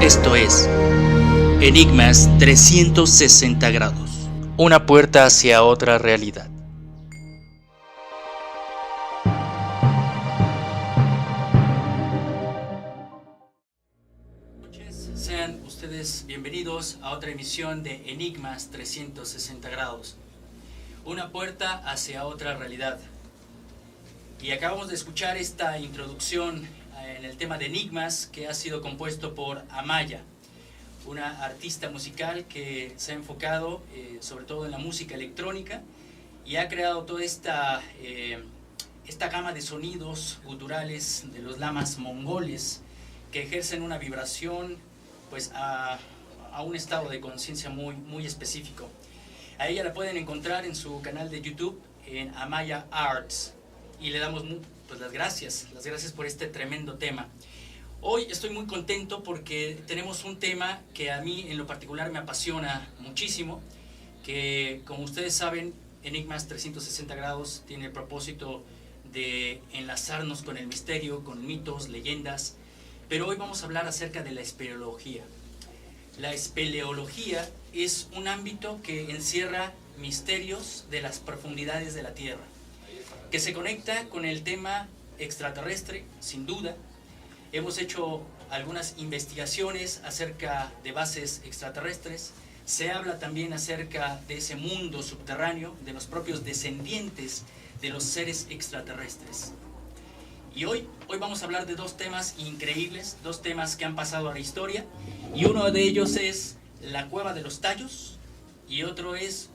Esto es Enigmas 360 grados, una puerta hacia otra realidad. Sean ustedes bienvenidos a otra emisión de Enigmas 360 grados, una puerta hacia otra realidad. Y acabamos de escuchar esta introducción en el tema de Enigmas, que ha sido compuesto por Amaya, una artista musical que se ha enfocado sobre todo en la música electrónica y ha creado toda esta gama de sonidos guturales de los lamas mongoles que ejercen una vibración pues a un estado de conciencia muy específico. A ella la pueden encontrar en su canal de YouTube en Amaya Arts y le damos pues las gracias por este tremendo tema. Hoy estoy muy contento porque tenemos un tema que a mí en lo particular me apasiona muchísimo, que como ustedes saben, Enigmas 360 grados tiene el propósito de enlazarnos con el misterio, con mitos, leyendas, pero hoy vamos a hablar acerca de la espeleología. La espeleología es un ámbito que encierra misterios de las profundidades de la Tierra, que se conecta con el tema extraterrestre, sin duda. Hemos hecho algunas investigaciones acerca de bases extraterrestres. Se habla también acerca de ese mundo subterráneo, de los propios descendientes de los seres extraterrestres. Y hoy vamos a hablar de dos temas increíbles, dos temas que han pasado a la historia. Y uno de ellos es la Cueva de los Tallos y otro es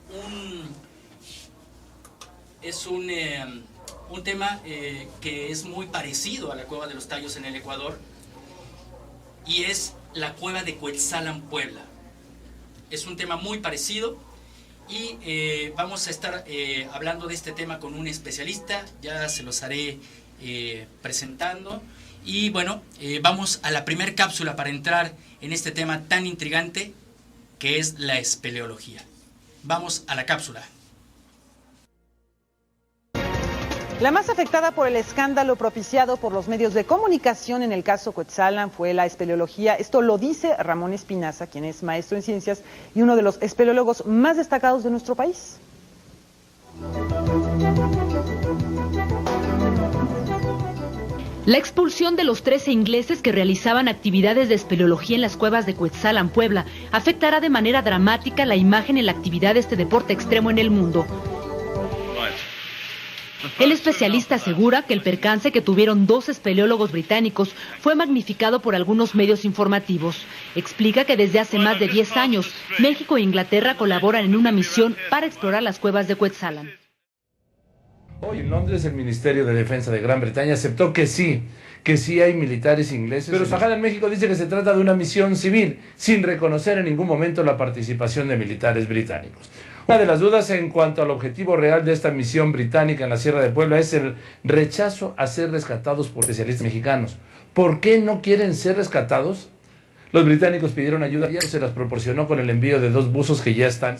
un tema que es muy parecido a la Cueva de los Tallos en el Ecuador, y es la Cueva de Cuetzalan, Puebla. Es un tema muy parecido y vamos a estar hablando de este tema con un especialista, ya se los haré presentando. Y bueno, vamos a la primer cápsula para entrar en este tema tan intrigante que es la espeleología. Vamos a la cápsula. La más afectada por el escándalo propiciado por los medios de comunicación en el caso Cuetzalan fue la espeleología. Esto lo dice Ramón Espinaza, quien es maestro en ciencias y uno de los espeleólogos más destacados de nuestro país. La expulsión de los 13 ingleses que realizaban actividades de espeleología en las cuevas de Cuetzalan, Puebla, afectará de manera dramática la imagen y la actividad de este deporte extremo en el mundo. El especialista asegura que el percance que tuvieron dos espeleólogos británicos fue magnificado por algunos medios informativos. Explica que desde hace más de 10 años, México e Inglaterra colaboran en una misión para explorar las cuevas de Cuetzalan. Hoy en Londres el Ministerio de Defensa de Gran Bretaña aceptó que sí hay militares ingleses. Pero su embajada en México dice que se trata de una misión civil, sin reconocer en ningún momento la participación de militares británicos. Una de las dudas en cuanto al objetivo real de esta misión británica en la Sierra de Puebla es el rechazo a ser rescatados por especialistas mexicanos. ¿Por qué no quieren ser rescatados? Los británicos pidieron ayuda y se las proporcionó con el envío de 2 buzos que ya están.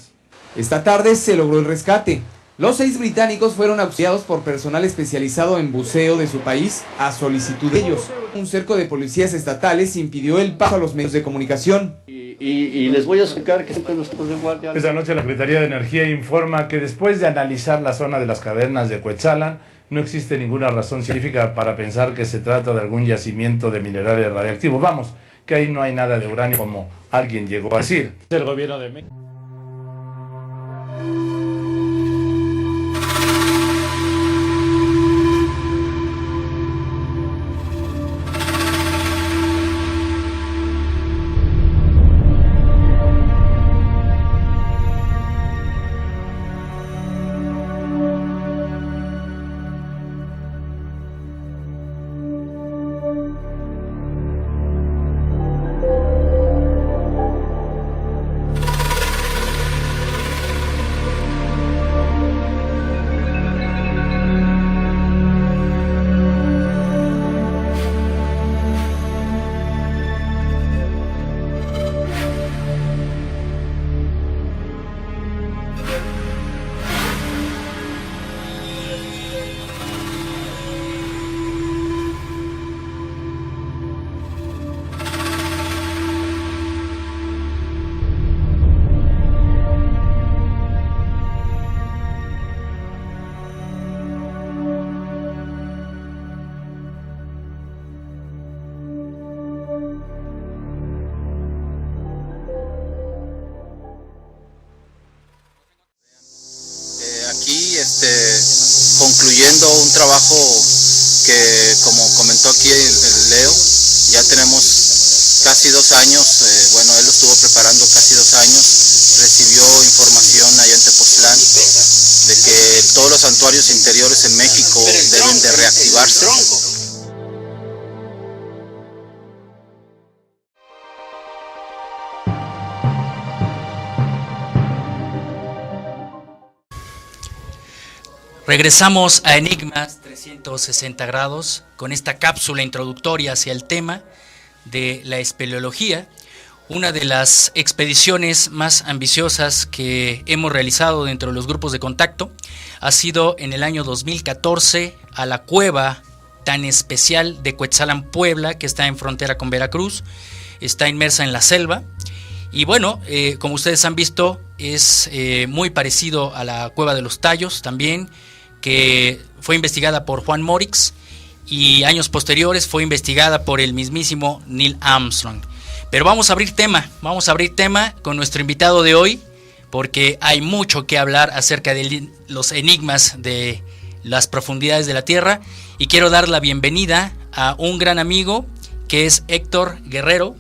Esta tarde se logró el rescate. Los 6 británicos fueron auxiliados por personal especializado en buceo de su país a solicitud de ellos. Un cerco de policías estatales impidió el paso a los medios de comunicación. Y les voy a explicar que siempre los de guardia. Esta noche la Secretaría de Energía informa que después de analizar la zona de las cavernas de Cuetzalan, no existe ninguna razón científica para pensar que se trata de algún yacimiento de minerales radiactivos. Vamos, que ahí no hay nada de uranio como alguien llegó a decir. El gobierno de México. Concluyendo un trabajo que, como comentó aquí el Leo, ya tenemos casi 2 años, él lo estuvo preparando casi 2 años, recibió información allá en Tepoztlán de que todos los santuarios interiores en México deben de reactivarse. Regresamos a Enigmas 360 grados con esta cápsula introductoria hacia el tema de la espeleología, una de las expediciones más ambiciosas que hemos realizado dentro de los grupos de contacto. Ha sido en el año 2014 a la cueva tan especial de Cuetzalan, Puebla, que está en frontera con Veracruz, está inmersa en la selva. Y bueno, como ustedes han visto, es muy parecido a la Cueva de los Tallos también, que fue investigada por Juan Morix y años posteriores fue investigada por el mismísimo Neil Armstrong. Pero vamos a abrir tema con nuestro invitado de hoy, porque hay mucho que hablar acerca de los enigmas de las profundidades de la Tierra, y quiero dar la bienvenida a un gran amigo que es Héctor Guerrero.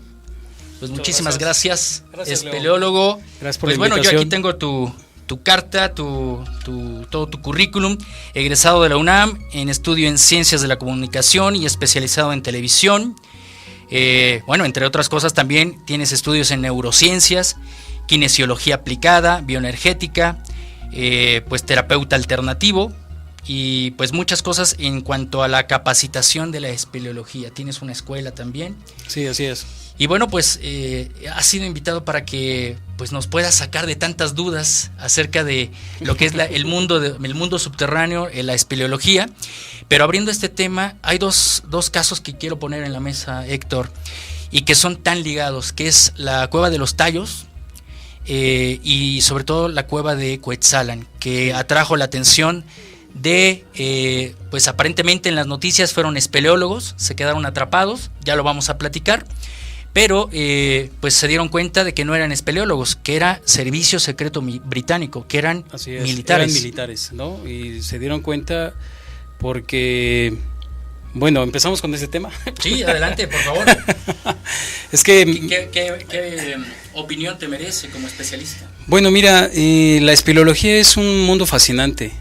Pues muchísimas gracias, espeleólogo. Gracias por la invitación. Bueno, yo aquí tengo tu carta, todo tu currículum, egresado de la UNAM, en estudio en Ciencias de la Comunicación y especializado en televisión. Entre otras cosas también tienes estudios en neurociencias, kinesiología aplicada, bioenergética, pues terapeuta alternativo y pues muchas cosas en cuanto a la capacitación de la espeleología. Tienes una escuela también. Sí, así es. Y bueno, pues has sido invitado para que pues nos puedas sacar de tantas dudas acerca de lo que es el mundo subterráneo, la espeleología. Pero abriendo este tema, hay dos casos que quiero poner en la mesa, Héctor, y que son tan ligados, que es la Cueva de los Tallos y sobre todo la Cueva de Cuetzalan, que atrajo la atención de, pues aparentemente en las noticias fueron espeleólogos, se quedaron atrapados, ya lo vamos a platicar. Pero pues se dieron cuenta de que no eran espeleólogos, que era servicio secreto británico, que eran militares. Eran militares, ¿no? Y se dieron cuenta porque, bueno, empezamos con ese tema. Sí, adelante, por favor. Es que ¿Qué opinión te merece como especialista? Bueno, mira, la espeleología es un mundo fascinante.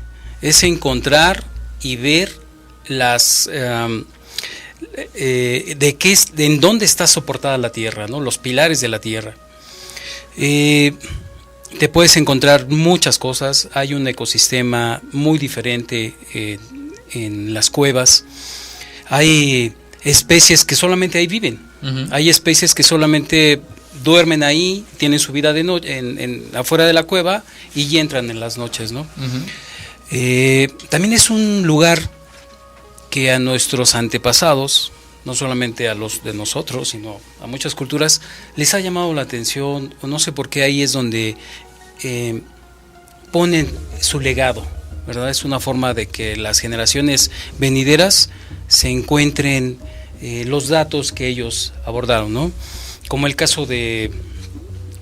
es encontrar y ver las en dónde está soportada la tierra, ¿no? Los pilares de la tierra. Te puedes encontrar muchas cosas. Hay un ecosistema muy diferente en las cuevas. Hay especies que solamente ahí viven. Hay especies que solamente duermen ahí, tienen su vida de noche afuera de la cueva y entran en las noches, ¿no? También es un lugar que a nuestros antepasados, no solamente a los de nosotros, sino a muchas culturas, les ha llamado la atención, o no sé por qué ahí es donde ponen su legado, ¿verdad? Es una forma de que las generaciones venideras se encuentren los datos que ellos abordaron, ¿no? Como el caso de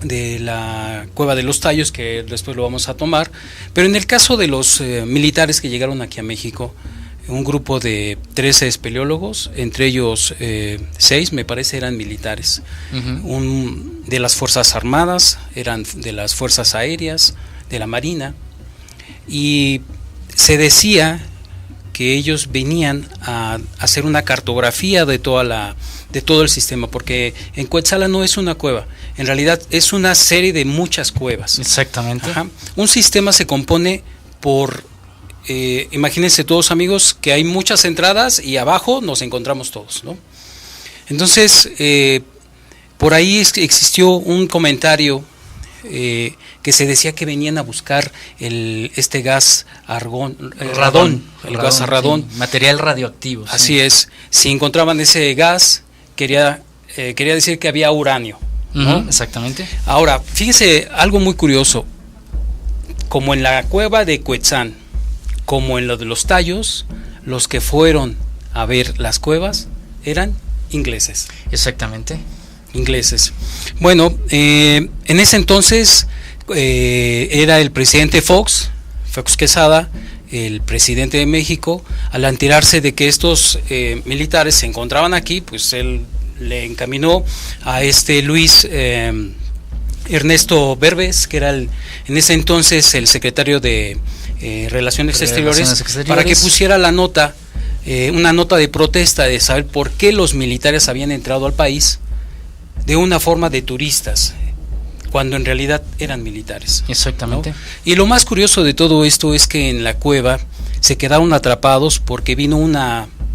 la Cueva de los Tallos, que después lo vamos a tomar, pero en el caso de los militares que llegaron aquí a México, un grupo de 13 espeleólogos, entre ellos 6 me parece eran militares, de las Fuerzas Armadas, eran de las Fuerzas Aéreas, de la Marina, y se decía que ellos venían a hacer una cartografía de todo el sistema, porque en Cuetzala no es una cueva, en realidad es una serie de muchas cuevas. Exactamente. Un sistema se compone por imagínense todos, amigos, que hay muchas entradas y abajo nos encontramos todos, ¿no? Entonces, por ahí existió un comentario que se decía que venían a buscar este gas radón, sí, material radioactivo. Así es. Si encontraban ese gas, quería decir que había uranio, ¿no? Exactamente. Ahora, fíjense algo muy curioso. Como en la cueva de Cuetzán, como en lo de los Tallos, los que fueron a ver las cuevas eran ingleses. Exactamente. Ingleses. Bueno, en ese entonces era el presidente Fox Quesada, el presidente de México. Al enterarse de que estos militares se encontraban aquí, pues él le encaminó a Luis Ernesto Berbes, que era en ese entonces el secretario de Relaciones Exteriores, para que pusiera la nota, una nota de protesta de saber por qué los militares habían entrado al país de una forma de turistas, cuando en realidad eran militares. Exactamente. ¿No? Y lo más curioso de todo esto es que en la cueva se quedaron atrapados porque vino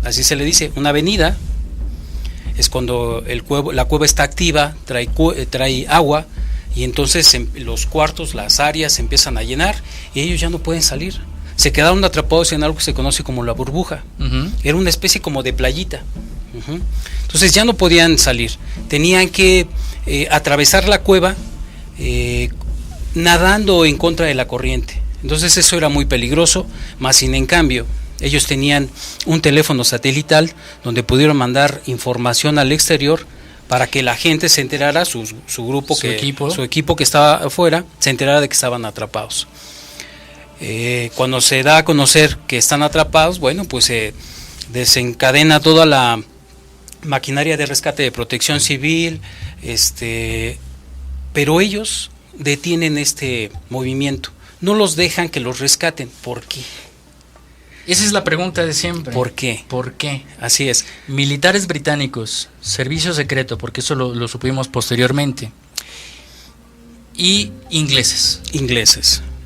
así se le dice, una avenida. Es cuando la cueva está activa, trae agua, y entonces los cuartos, las áreas se empiezan a llenar y ellos ya no pueden salir. Se quedaron atrapados en algo que se conoce como la burbuja. Era una especie como de playita. Entonces ya no podían salir. Tenían que atravesar la cueva nadando en contra de la corriente. Entonces eso era muy peligroso, más sin en cambio ellos tenían un teléfono satelital donde pudieron mandar información al exterior para que la gente se enterara, su grupo, su equipo que estaba afuera, se enterara de que estaban atrapados. Cuando se da a conocer que están atrapados, bueno, pues se desencadena toda la maquinaria de rescate, de protección civil, pero ellos detienen este movimiento, no los dejan que los rescaten. ¿Por qué? Esa es la pregunta de siempre. ¿Por qué? ¿Por qué? Así es. Militares británicos, servicio secreto, porque eso lo supimos posteriormente, y ingleses.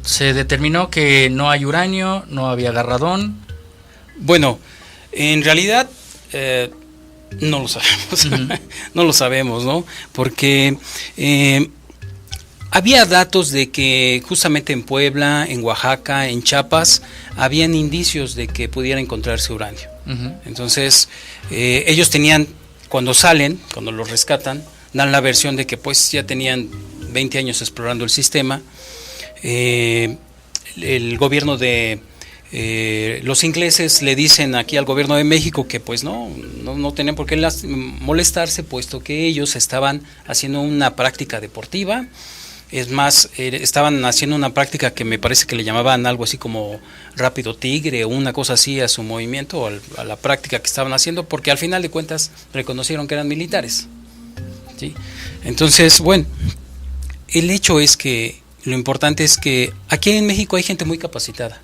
Se determinó que no hay uranio, no había radón. Bueno, en realidad no lo sabemos. No lo sabemos, ¿no? Porque había datos de que justamente en Puebla, en Oaxaca, en Chiapas, habían indicios de que pudiera encontrarse uranio. Entonces, ellos tenían, cuando los rescatan, dan la versión de que pues ya tenían 20 años explorando el sistema. El gobierno de los ingleses le dicen aquí al gobierno de México que pues no tenían por qué molestarse, puesto que ellos estaban haciendo una práctica deportiva. Es más, estaban haciendo una práctica que me parece que le llamaban algo así como rápido tigre o una cosa así a su movimiento, o a la práctica que estaban haciendo, porque al final de cuentas reconocieron que eran militares, ¿sí? Entonces, bueno, el hecho es que lo importante es que aquí en México hay gente muy capacitada.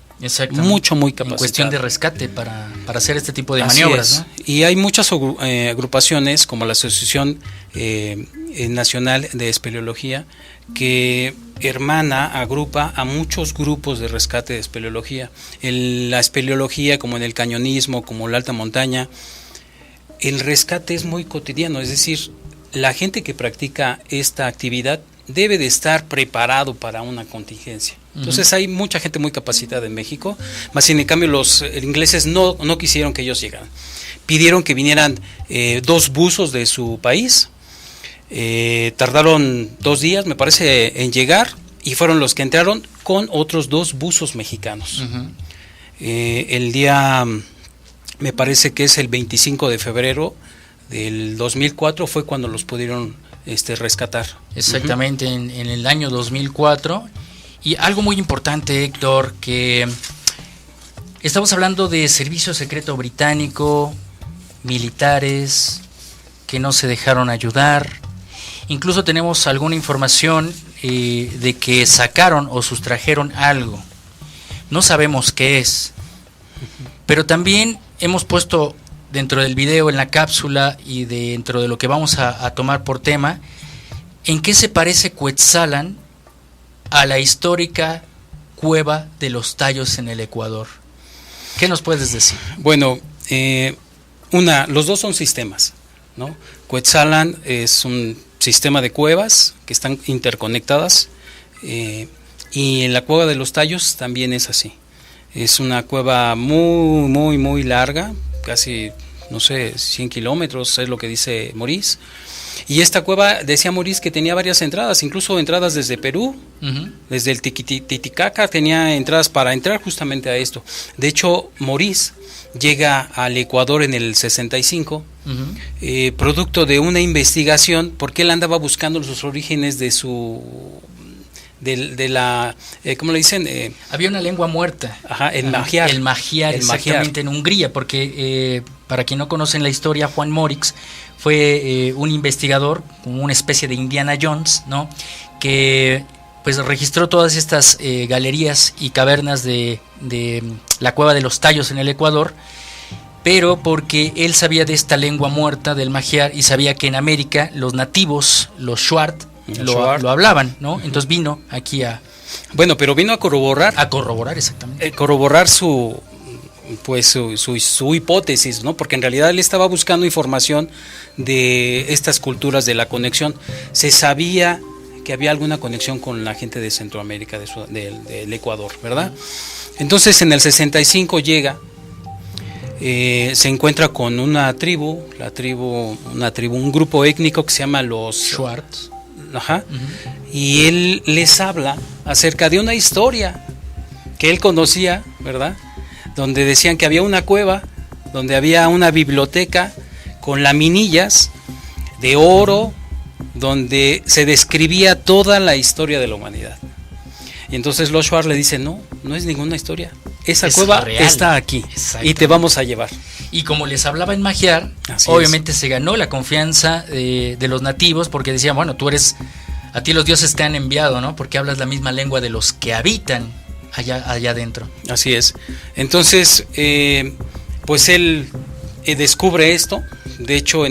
Mucho, muy capacitado. En cuestión de rescate para hacer este tipo de maniobras, ¿no? Y hay muchas agrupaciones como la Asociación Nacional de Espeleología que agrupa a muchos grupos de rescate de espeleología. La espeleología, como en el cañonismo, como la alta montaña, el rescate es muy cotidiano, es decir, la gente que practica esta actividad debe de estar preparado para una contingencia. Entonces hay mucha gente muy capacitada en México, más sin en cambio los ingleses no quisieron que ellos llegaran. Pidieron que vinieran 2 buzos de su país, tardaron 2 días, me parece, en llegar, y fueron los que entraron con otros 2 buzos mexicanos. El día, me parece que es el 25 de febrero del 2004, fue cuando los pudieron rescatar. Exactamente, en el año 2004. Y algo muy importante, Héctor, que estamos hablando de servicio secreto británico, militares que no se dejaron ayudar. Incluso tenemos alguna información de que sacaron o sustrajeron algo. No sabemos qué es. Pero también hemos puesto dentro del video, en la cápsula y dentro de lo que vamos a tomar por tema, en qué se parece Cuetzalan a la histórica cueva de los Tallos en el Ecuador. ¿Qué nos puedes decir? Bueno, los dos son sistemas, ¿no? Cuetzalan es un sistema de cuevas que están interconectadas, y en la cueva de los Tallos también es así. Es una cueva muy, muy, muy larga, casi, no sé, 100 kilómetros, es lo que dice Maurice. Y esta cueva, decía Maurice, que tenía varias entradas, incluso entradas desde Perú, desde el Titicaca, tenía entradas para entrar justamente a esto. De hecho, Maurice llega al Ecuador en el 65, producto de una investigación, porque él andaba buscando los orígenes de la, ¿cómo le dicen? Había una lengua muerta. El magiar. El magiar, exactamente, en Hungría, porque para quien no conocen la historia, Juan Morix fue un investigador, como una especie de Indiana Jones, ¿no? Que pues registró todas estas galerías y cavernas de la cueva de los Tallos en el Ecuador, pero porque él sabía de esta lengua muerta del magiar y sabía que en América los nativos, los Shuar, lo hablaban, ¿no? Entonces vino aquí pero vino a corroborar. A corroborar, exactamente. Corroborar su hipótesis, ¿no? Porque en realidad él estaba buscando información de estas culturas, de la conexión. Se sabía que había alguna conexión con la gente de Centroamérica, del Ecuador, ¿verdad? Entonces en el 65 llega, se encuentra con una tribu, un grupo étnico que se llama los Shuar. Y él les habla acerca de una historia que él conocía, ¿verdad? Donde decían que había una cueva, donde había una biblioteca con laminillas de oro, donde se describía toda la historia de la humanidad. Y entonces los Shuar le dicen, no es ninguna historia, esa cueva real. Está aquí y te vamos a llevar. Y como les hablaba en magiar, obviamente se ganó la confianza de los nativos, porque decían, bueno, a ti los dioses te han enviado, ¿no? Porque hablas la misma lengua de los que habitan allá adentro. Así es. Entonces, pues él descubre esto. De hecho,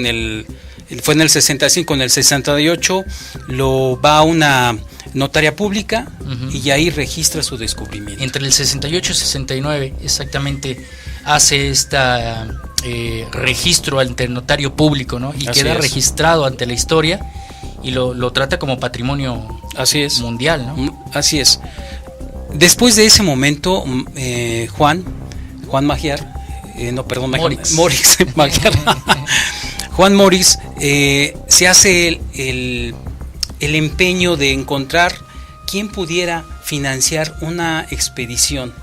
fue en el 65, en el 68 lo va a una notaria pública y ahí registra su descubrimiento. Entre el 68 y 69 exactamente hace registro ante el notario público, ¿no? Y queda registrado ante la historia y lo trata como patrimonio mundial, ¿no? Así es. Después de ese momento, Juan Magiar, Morix Magiar, Juan Morix se hace el empeño de encontrar quién pudiera financiar una expedición,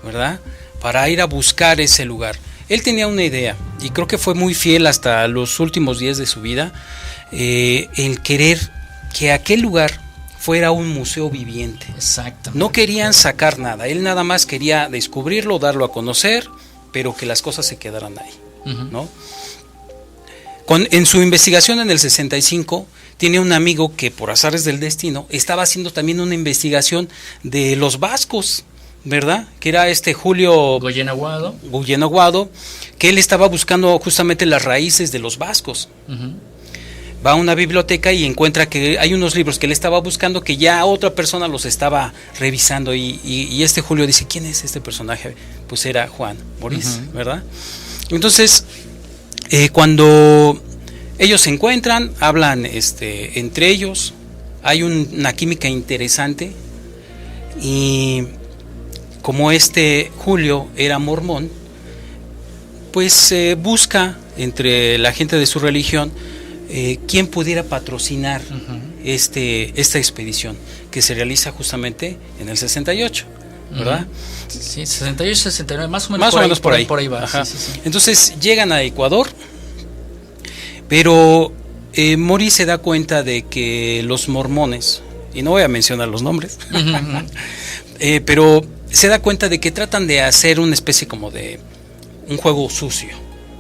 ¿verdad? Para ir a buscar ese lugar. Él tenía una idea y creo que fue muy fiel hasta los últimos días de su vida, el querer que aquel lugar fuera un museo viviente. Exacto. No querían sacar nada, él nada más quería descubrirlo, darlo a conocer, pero que las cosas se quedaran ahí, ¿no? En su investigación en el 65 tiene un amigo que por azares del destino estaba haciendo también una investigación de los vascos, ¿verdad? Que era Julio Goyen Aguado, que él estaba buscando justamente las raíces de los vascos. Va a una biblioteca y encuentra que hay unos libros que él estaba buscando que ya otra persona los estaba revisando y Julio dice, ¿quién es este personaje? Pues era Juan Morís, ¿verdad? Entonces, cuando ellos se encuentran, hablan entre ellos, hay una química interesante y como Julio era mormón, pues busca entre la gente de su religión quién pudiera patrocinar esta expedición que se realiza justamente en el 68, ¿verdad? Sí, 68, 69, más o menos por ahí va. Sí. Entonces llegan a Ecuador, pero Morís se da cuenta de que los mormones, y no voy a mencionar los nombres, pero se da cuenta de que tratan de hacer una especie como de un juego sucio,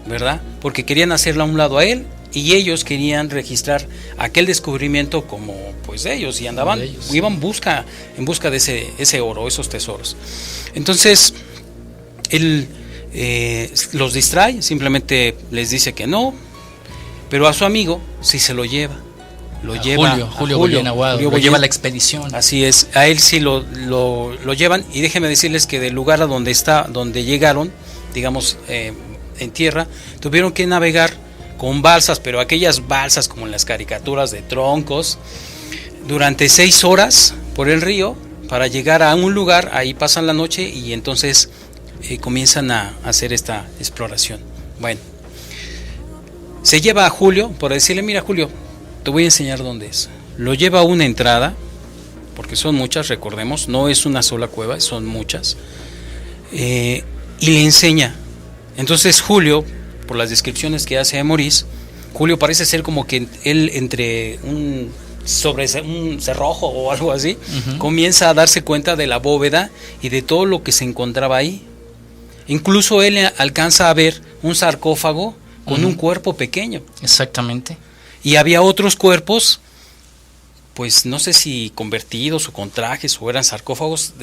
¿verdad? Porque querían hacerlo a un lado a él y ellos querían registrar aquel descubrimiento como pues de ellos y andaban, iban en busca de ese oro, esos tesoros. Entonces él los distrae, simplemente les dice que no, pero a su amigo sí se lo lleva. Julio Goyen Aguado, lo lleva a la expedición. Así es, a él sí lo llevan y déjenme decirles que del lugar a donde llegaron, digamos en tierra, tuvieron que navegar con balsas, pero aquellas balsas como en las caricaturas de troncos, durante 6 horas por el río para llegar a un lugar, ahí pasan la noche y entonces comienzan a hacer esta exploración. Bueno, se lleva a Julio por decirle, mira Julio, te voy a enseñar dónde es. Lo lleva a una entrada, porque son muchas, recordemos, no es una sola cueva, son muchas, y le enseña. Entonces Julio, por las descripciones que hace de Morís, Julio parece ser como que él entre sobre un cerrojo o algo así, comienza a darse cuenta de la bóveda y de todo lo que se encontraba ahí. Incluso él alcanza a ver un sarcófago con un cuerpo pequeño. Exactamente. Y había otros cuerpos, pues no sé si convertidos o con trajes o eran sarcófagos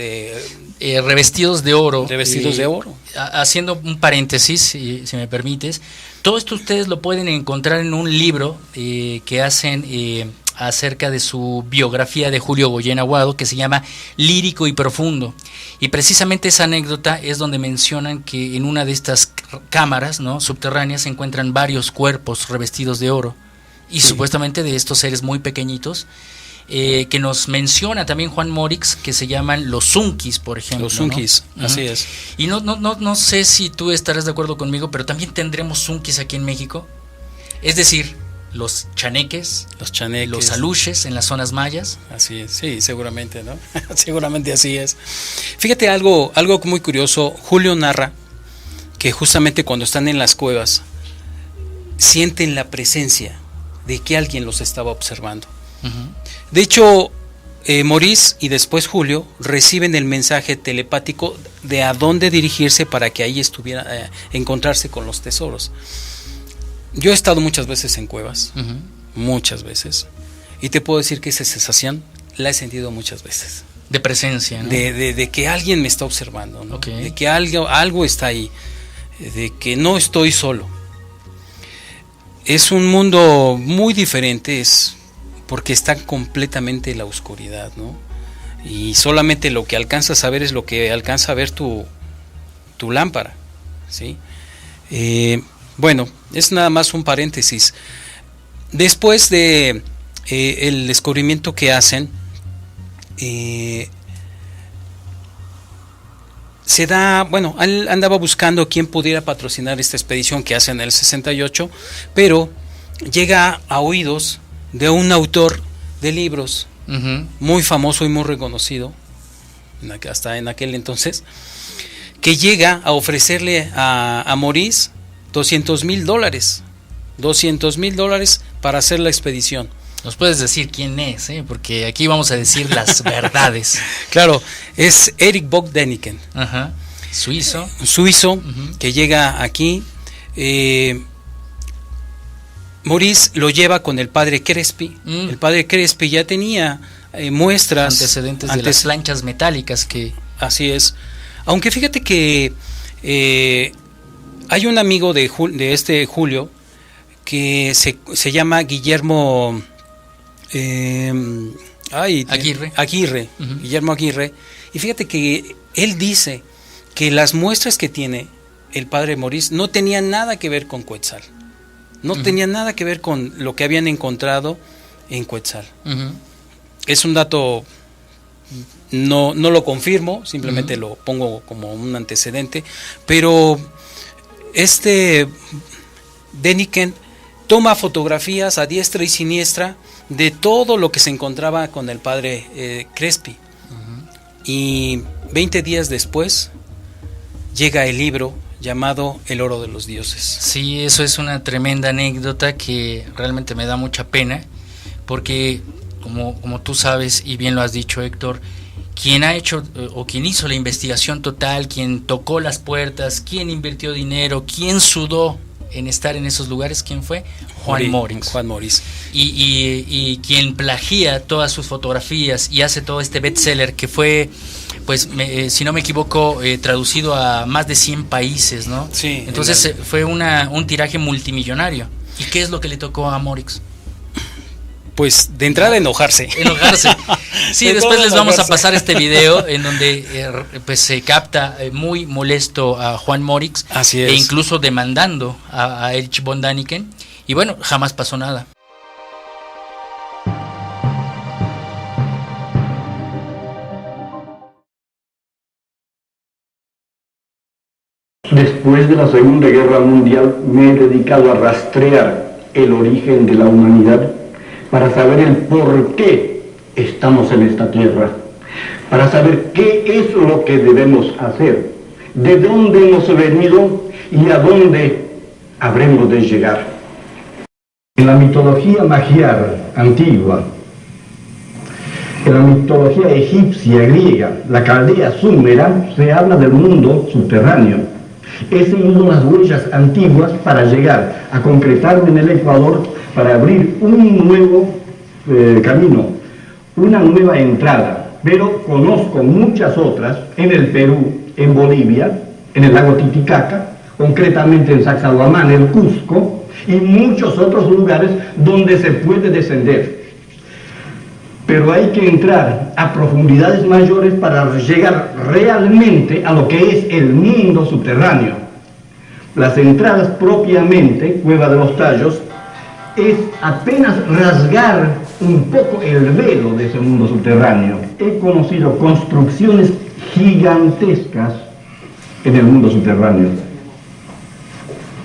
revestidos de oro. Revestidos de oro. Haciendo un paréntesis, si me permites, todo esto ustedes lo pueden encontrar en un libro que hacen acerca de su biografía de Julio Goyen Aguado, que se llama Lírico y Profundo. Y precisamente esa anécdota es donde mencionan que en una de estas cámaras, ¿no?, subterráneas se encuentran varios cuerpos revestidos de oro. Y supuestamente de estos seres muy pequeñitos, que nos menciona también Juan Morix, que se llaman los Zunkis, por ejemplo. Los Zunkis, ¿no? Así es. Y no sé si tú estarás de acuerdo conmigo, pero también tendremos Zunkis aquí en México. Es decir, los chaneques, los aluches en las zonas mayas. Así es, sí, seguramente, ¿no? Seguramente así es. Fíjate algo muy curioso. Julio narra que justamente cuando están en las cuevas sienten la presencia de que alguien los estaba observando. De hecho, Morís y después Julio reciben el mensaje telepático de a dónde dirigirse para que ahí estuviera, encontrarse con los tesoros. Yo he estado muchas veces en cuevas, muchas veces, y te puedo decir que esa sensación la he sentido muchas veces. De presencia, ¿no? De que alguien me está observando, ¿no? Okay. De que algo está ahí, de que no estoy solo. Es un mundo muy diferente, es porque está completamente en la oscuridad, ¿no? Y solamente lo que alcanzas a ver es lo que alcanza a ver tu lámpara, ¿sí? Bueno, es nada más un paréntesis. Después de el descubrimiento que hacen, él andaba buscando quién pudiera patrocinar esta expedición que hacen en el 68, pero llega a oídos de un autor de libros muy famoso y muy reconocido, hasta en aquel entonces, que llega a ofrecerle a Morís $200,000 para hacer la expedición. ¿Nos puedes decir quién es? Porque aquí vamos a decir las verdades. Claro, es Erich von Däniken, suizo, que llega aquí. Morís lo lleva con el padre Crespi. El padre Crespi ya tenía muestras, antecedentes de las planchas metálicas que Así es. Aunque fíjate que hay un amigo de Julio que se llama Guillermo Aguirre, uh-huh. Guillermo Aguirre, y fíjate que él dice que las muestras que tiene el padre Maurice no tenían nada que ver con Quetzal, no uh-huh. tenían nada que ver con lo que habían encontrado en Quetzal. Uh-huh. Es un dato, no lo confirmo, simplemente uh-huh. lo pongo como un antecedente, pero Däniken toma fotografías a diestra y siniestra de todo lo que se encontraba con el padre Crespi. Uh-huh. Y 20 días después llega el libro llamado El oro de los dioses. Sí, eso es una tremenda anécdota que realmente me da mucha pena, porque como tú sabes y bien lo has dicho, Héctor, quien ha hecho o quien hizo la investigación total, quien tocó las puertas, quien invirtió dinero, quien sudó en estar en esos lugares, ¿quién fue? Juan Maurice. Y quien plagia todas sus fotografías y hace todo este bestseller que fue, pues, si no me equivoco, traducido a más de 100 países, ¿no? Sí. Entonces fue un tiraje multimillonario. ¿Y qué es lo que le tocó a Maurice? Pues de entrada enojarse. Sí, después les vamos a pasar este video en donde pues se capta muy molesto a Juan Maurice. Así es. E incluso demandando a Erich von Däniken. Y bueno, jamás pasó nada. Después de la Segunda Guerra Mundial me he dedicado a rastrear el origen de la humanidad para saber el por qué estamos en esta tierra, para saber qué es lo que debemos hacer, de dónde hemos venido y a dónde habremos de llegar. En la mitología magiar antigua, en la mitología egipcia, griega, la caldea súmera, se habla del mundo subterráneo. He seguido las huellas antiguas para llegar a concretarme en el Ecuador, para abrir un nuevo camino, una nueva entrada, pero conozco muchas otras en el Perú, en Bolivia, en el lago Titicaca, concretamente en Sacsayhuamán, el Cusco, y muchos otros lugares donde se puede descender. Pero hay que entrar a profundidades mayores para llegar realmente a lo que es el mundo subterráneo. Las entradas propiamente, Cueva de los Tallos, es apenas rasgar un poco el velo de ese mundo subterráneo. He conocido construcciones gigantescas en el mundo subterráneo.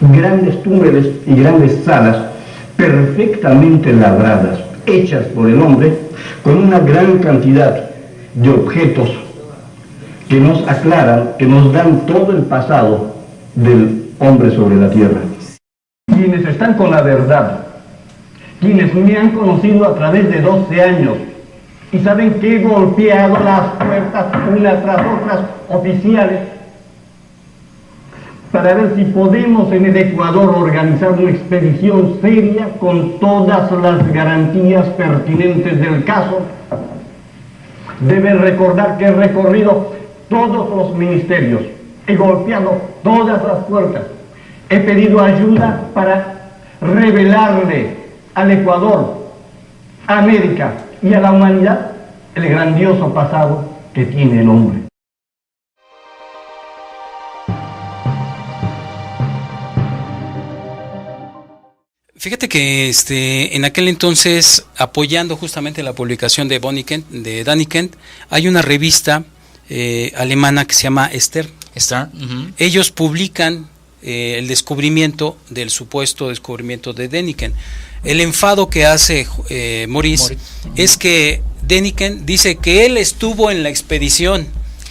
Grandes túneles y grandes salas perfectamente labradas, hechas por el hombre, con una gran cantidad de objetos que nos aclaran, que nos dan todo el pasado del hombre sobre la tierra. Quienes están con la verdad, quienes me han conocido a través de 12 años y saben que he golpeado las puertas unas tras otras oficiales para ver si podemos en el Ecuador organizar una expedición seria con todas las garantías pertinentes del caso. Deben recordar que he recorrido todos los ministerios, he golpeado todas las puertas, he pedido ayuda para revelarle al Ecuador, a América y a la humanidad el grandioso pasado que tiene el hombre. Fíjate que en aquel entonces, apoyando justamente la publicación de Däniken, hay una revista alemana que se llama Esther. Uh-huh. Ellos publican el supuesto descubrimiento de Däniken. El enfado que hace Maurice es que Däniken dice que él estuvo en la expedición.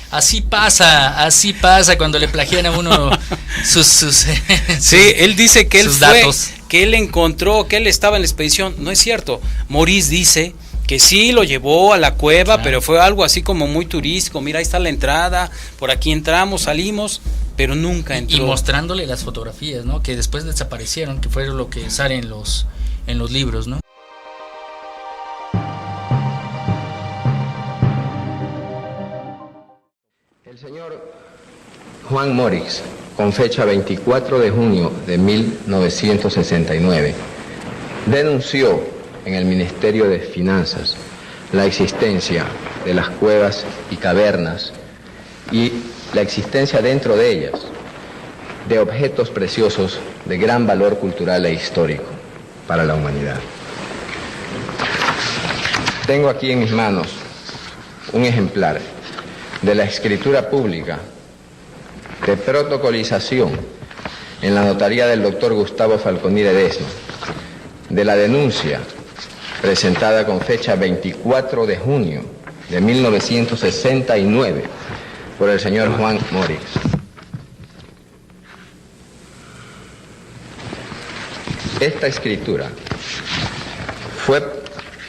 Así pasa cuando le plagian a uno sus sí, él dice que él datos. Que él encontró, que él estaba en la expedición. No es cierto. Maurice dice que sí lo llevó a la cueva, claro, pero fue algo así como muy turístico. Mira, ahí está la entrada, por aquí entramos, salimos, pero nunca entró. Y mostrándole las fotografías, ¿no? Que después desaparecieron, que fue lo que sale en los libros, ¿no? señor Juan Morix, con fecha 24 de junio de 1969, denunció en el Ministerio de Finanzas la existencia de las cuevas y cavernas y la existencia dentro de ellas de objetos preciosos de gran valor cultural e histórico para la humanidad. Tengo aquí en mis manos un ejemplar de la escritura pública de protocolización en la notaría del doctor Gustavo Falconi Ledesma de la denuncia presentada con fecha 24 de junio de 1969 por el señor Juan Morix. Esta escritura fue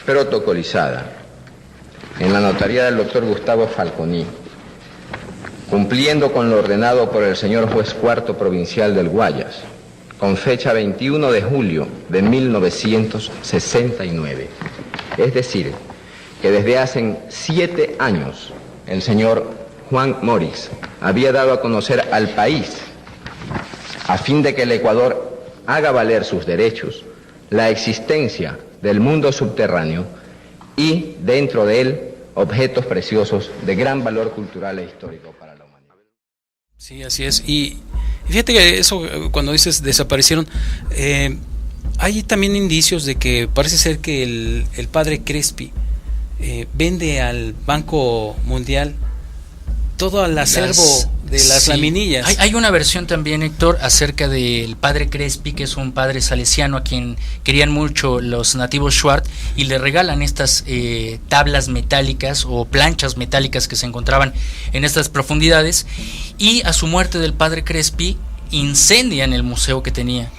protocolizada en la notaría del doctor Gustavo Falconi, cumpliendo con lo ordenado por el señor juez cuarto provincial del Guayas, con fecha 21 de julio de 1969. Es decir, que desde hace 7 años el señor Juan Morix había dado a conocer al país, a fin de que el Ecuador haga valer sus derechos, la existencia del mundo subterráneo y, dentro de él, objetos preciosos de gran valor cultural e histórico para la humanidad. Sí, así es. Y fíjate que eso, cuando dices desaparecieron, hay también indicios de que parece ser que el padre Crespi vende al Banco Mundial todo el acervo de las laminillas. Hay una versión también, Héctor, acerca del padre Crespi, que es un padre salesiano a quien querían mucho los nativos Shuar, y le regalan estas tablas metálicas o planchas metálicas que se encontraban en estas profundidades, y a su muerte del padre Crespi incendian el museo que tenía.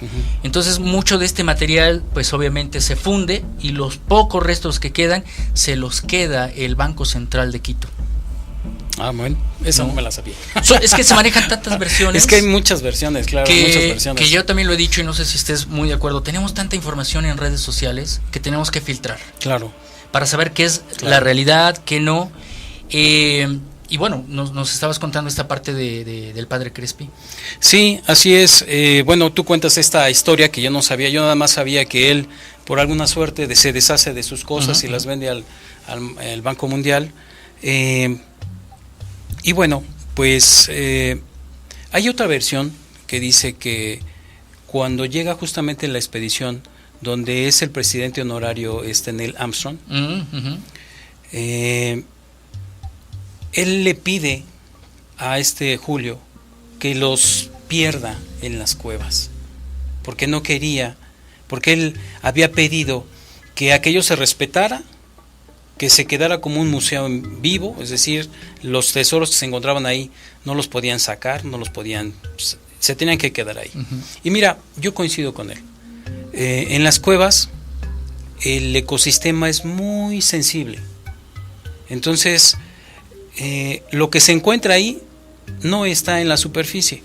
Entonces mucho de este material pues obviamente se funde, y los pocos restos que quedan se los queda el Banco Central de Quito. Ah, bueno, esa no me la sabía. Es que se manejan tantas versiones. Es que hay muchas versiones, claro, muchas versiones. Que yo también lo he dicho, y no sé si estés muy de acuerdo. Tenemos tanta información en redes sociales que tenemos que filtrar. Claro. Para saber qué es la realidad, qué no. Y bueno, nos estabas contando esta parte del padre Crespi. Sí, así es. Bueno, tú cuentas esta historia que yo no sabía. Yo nada más sabía que él, por alguna suerte, se deshace de sus cosas y las vende al Banco Mundial. Y bueno, pues hay otra versión que dice que cuando llega justamente la expedición donde es el presidente honorario Neil Armstrong, él le pide a Julio que los pierda en las cuevas, porque no quería, porque él había pedido que aquello se respetara, que se quedara como un museo en vivo, es decir, los tesoros que se encontraban ahí no los podían sacar, no los podían, se tenían que quedar ahí. Y mira, yo coincido con él. En las cuevas el ecosistema es muy sensible, entonces lo que se encuentra ahí no está en la superficie.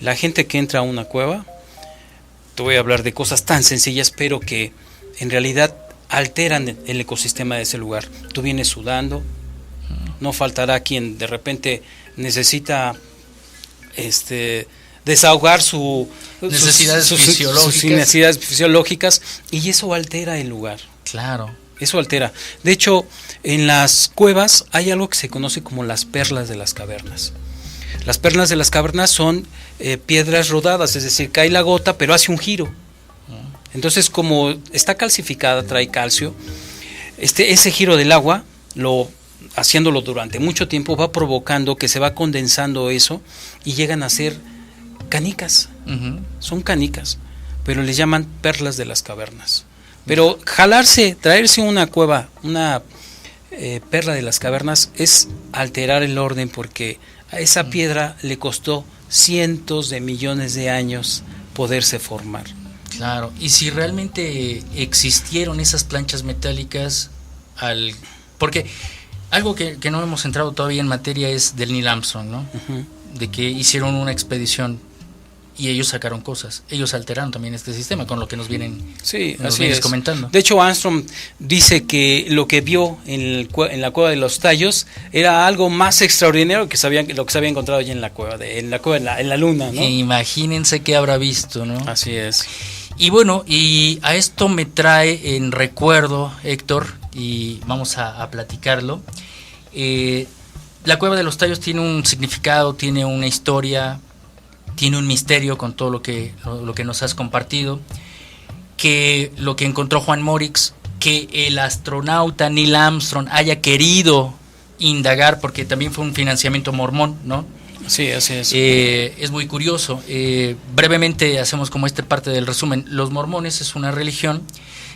La gente que entra a una cueva, te voy a hablar de cosas tan sencillas, pero que en realidad alteran el ecosistema de ese lugar. Tú vienes sudando, no faltará quien de repente necesita desahogar sus necesidades fisiológicas, y eso altera el lugar. Claro. Eso altera. De hecho, en las cuevas hay algo que se conoce como las perlas de las cavernas. Las perlas de las cavernas son piedras rodadas, es decir, cae la gota pero hace un giro. Entonces, como está calcificada, trae calcio, ese giro del agua, haciéndolo durante mucho tiempo, va provocando que se va condensando eso y llegan a ser canicas. Son canicas, pero les llaman perlas de las cavernas. Pero traerse una cueva, una perla de las cavernas, es alterar el orden, porque a esa piedra le costó cientos de millones de años poderse formar. Claro, y si realmente existieron esas planchas metálicas, porque algo que no hemos entrado todavía en materia es del Neil Armstrong, ¿no? De que hicieron una expedición y ellos sacaron cosas, ellos alteraron también este sistema con lo que nos vienes comentando. De hecho, Armstrong dice que lo que vio en la cueva de los Tallos era algo más extraordinario que lo que se había encontrado allí en la cueva, en la luna, ¿no? Imagínense qué habrá visto, ¿no? Así es. Y bueno, y a esto me trae en recuerdo, Héctor, y vamos a platicarlo. La cueva de los Tallos tiene un significado, tiene una historia, tiene un misterio con todo lo que nos has compartido, que lo que encontró Juan Morix, que el astronauta Neil Armstrong haya querido indagar, porque también fue un financiamiento mormón, ¿no? Sí, así es. Es muy curioso. Brevemente hacemos como parte del resumen. Los mormones es una religión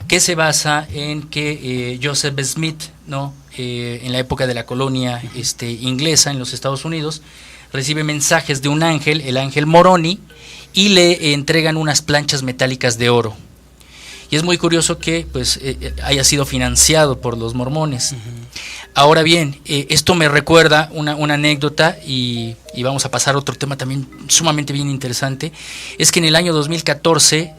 que se basa en que Joseph Smith, ¿no? En la época de la colonia inglesa en los Estados Unidos, recibe mensajes de un ángel, el ángel Moroni, y le entregan unas planchas metálicas de oro. Y es muy curioso que haya sido financiado por los mormones. Uh-huh. Ahora bien, esto me recuerda una anécdota y vamos a pasar a otro tema también sumamente bien interesante. Es que en el año 2014,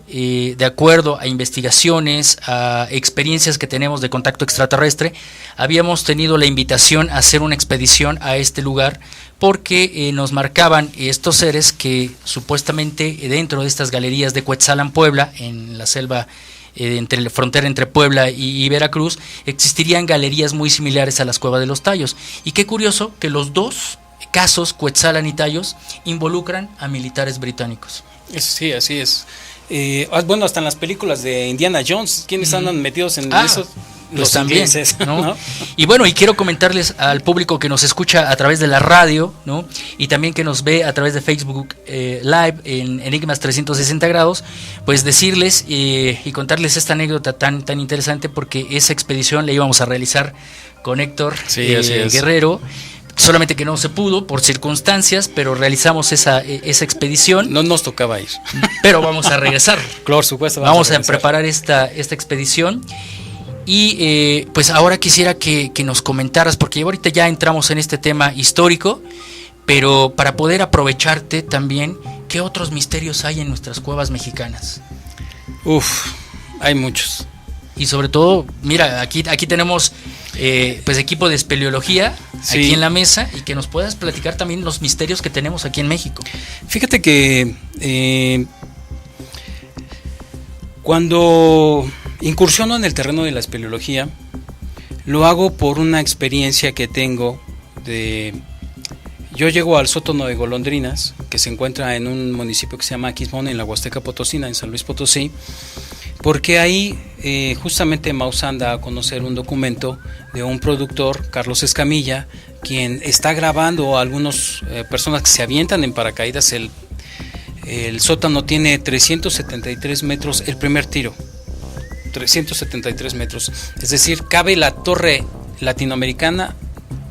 de acuerdo a investigaciones, a experiencias que tenemos de contacto extraterrestre, habíamos tenido la invitación a hacer una expedición a este lugar porque nos marcaban estos seres que supuestamente dentro de estas galerías de Cuetzalan, Puebla, en la selva entre la frontera entre Puebla y Veracruz, existirían galerías muy similares a las Cuevas de los Tallos. Y qué curioso que los dos casos, Cuetzalan y Tallos, involucran a militares británicos. Sí, así es. Bueno, hasta en las películas de Indiana Jones, ¿quiénes andan metidos en eso? Los ingleses, ¿no? Y bueno, y quiero comentarles al público que nos escucha a través de la radio, ¿no? Y también que nos ve a través de Facebook Live en Enigmas 360 grados, pues decirles y contarles esta anécdota tan interesante, porque esa expedición la íbamos a realizar con Héctor Guerrero. Solamente que no se pudo por circunstancias, pero realizamos esa expedición. No nos tocaba ir. Pero vamos a regresar. Por supuesto. Vamos a preparar esta expedición. Y pues ahora quisiera que nos comentaras, porque ahorita ya entramos en este tema histórico, pero para poder aprovecharte también, ¿qué otros misterios hay en nuestras cuevas mexicanas? Hay muchos. Y sobre todo, mira, aquí tenemos pues equipo de espeleología aquí en la mesa, y que nos puedas platicar también los misterios que tenemos aquí en México. Fíjate que cuando incursiono en el terreno de la espeleología, lo hago por una experiencia que tengo yo llego al sótano de Golondrinas, que se encuentra en un municipio que se llama Aquismón, en la Huasteca Potosina, en San Luis Potosí, porque ahí justamente Maussan da a conocer un documento de un productor, Carlos Escamilla, quien está grabando a algunas personas que se avientan en paracaídas. El sótano tiene 373 metros el primer tiro, 373 metros, es decir, cabe la torre latinoamericana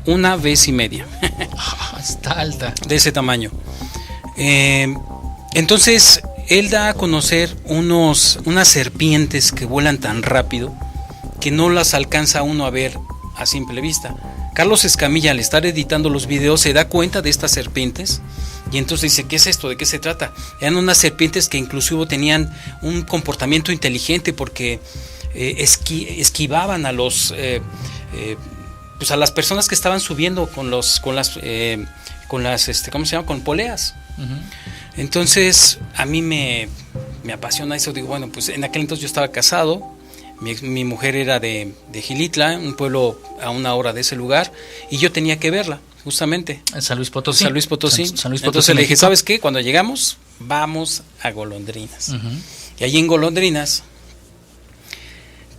una vez y media. Está alta. De ese tamaño. Entonces él da a conocer unas serpientes que vuelan tan rápido que no las alcanza uno a ver a simple vista. Carlos Escamilla, al estar editando los videos, se da cuenta de estas serpientes y entonces dice: ¿qué es esto? ¿De qué se trata? Eran unas serpientes que inclusive tenían un comportamiento inteligente, porque esquivaban a los pues a las personas que estaban subiendo con las ¿cómo se llama? Con poleas. Uh-huh. Entonces a mí me apasiona eso. Digo, bueno, pues en aquel entonces yo estaba casado, mi mujer era de Gilitla, un pueblo a una hora de ese lugar, y yo tenía que verla, justamente. En San Luis Potosí. San Luis Potosí. Entonces le dije: ¿sabes qué? Cuando llegamos, vamos a Golondrinas. Uh-huh. Y allí en Golondrinas,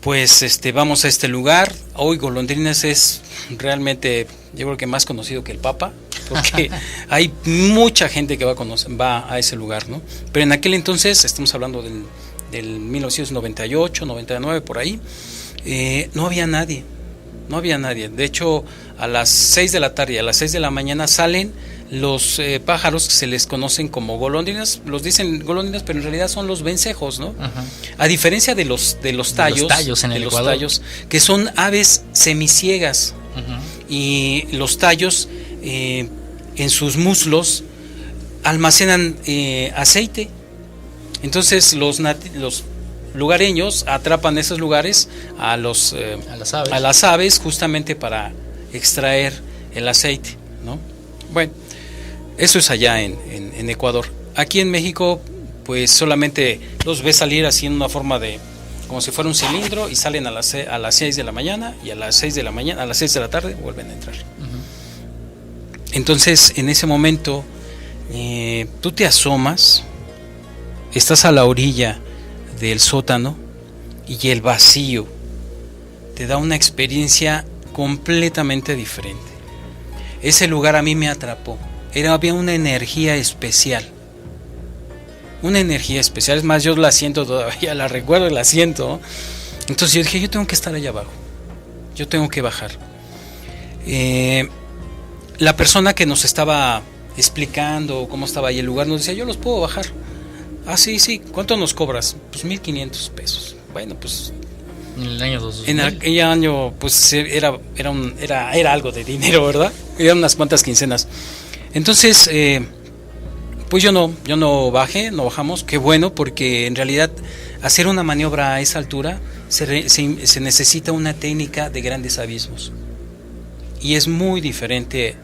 pues vamos a este lugar. Hoy Golondrinas es realmente, yo creo que más conocido que el Papa, porque hay mucha gente que va a ese lugar, ¿no? Pero en aquel entonces, estamos hablando del 1998, 99, por ahí, no había nadie. De hecho, a las 6 de la tarde y a las 6 de la mañana salen los pájaros que se les conocen como golondrinas. Los dicen golondrinas, pero en realidad son los vencejos, ¿no? Uh-huh. A diferencia de los tallos, que son aves semiciegas. Uh-huh. Y los tallos, en sus muslos almacenan aceite. Entonces los lugareños atrapan esos lugares a las aves justamente para extraer el aceite, ¿no? Bueno, eso es allá en Ecuador. Aquí en México, pues solamente los ves salir así en una forma de como si fuera un cilindro y salen a las 6 de la mañana y a las 6 de la tarde vuelven a entrar. Entonces, en ese momento, tú te asomas, estás a la orilla del sótano y el vacío te da una experiencia completamente diferente. Ese lugar a mí me atrapó. Había una energía especial. Es más, yo la siento todavía, la recuerdo y la siento. Entonces yo dije, yo tengo que estar allá abajo, yo tengo que bajar. La persona que nos estaba explicando cómo estaba ahí el lugar nos decía, yo los puedo bajar. Ah, sí, ¿cuánto nos cobras? Pues 1,500 pesos. Bueno, pues en el año 2000. En aquel año pues era algo de dinero, ¿verdad? Eran unas cuantas quincenas. Entonces pues yo no bajamos, qué bueno, porque en realidad hacer una maniobra a esa altura se necesita una técnica de grandes abismos. Y es muy diferente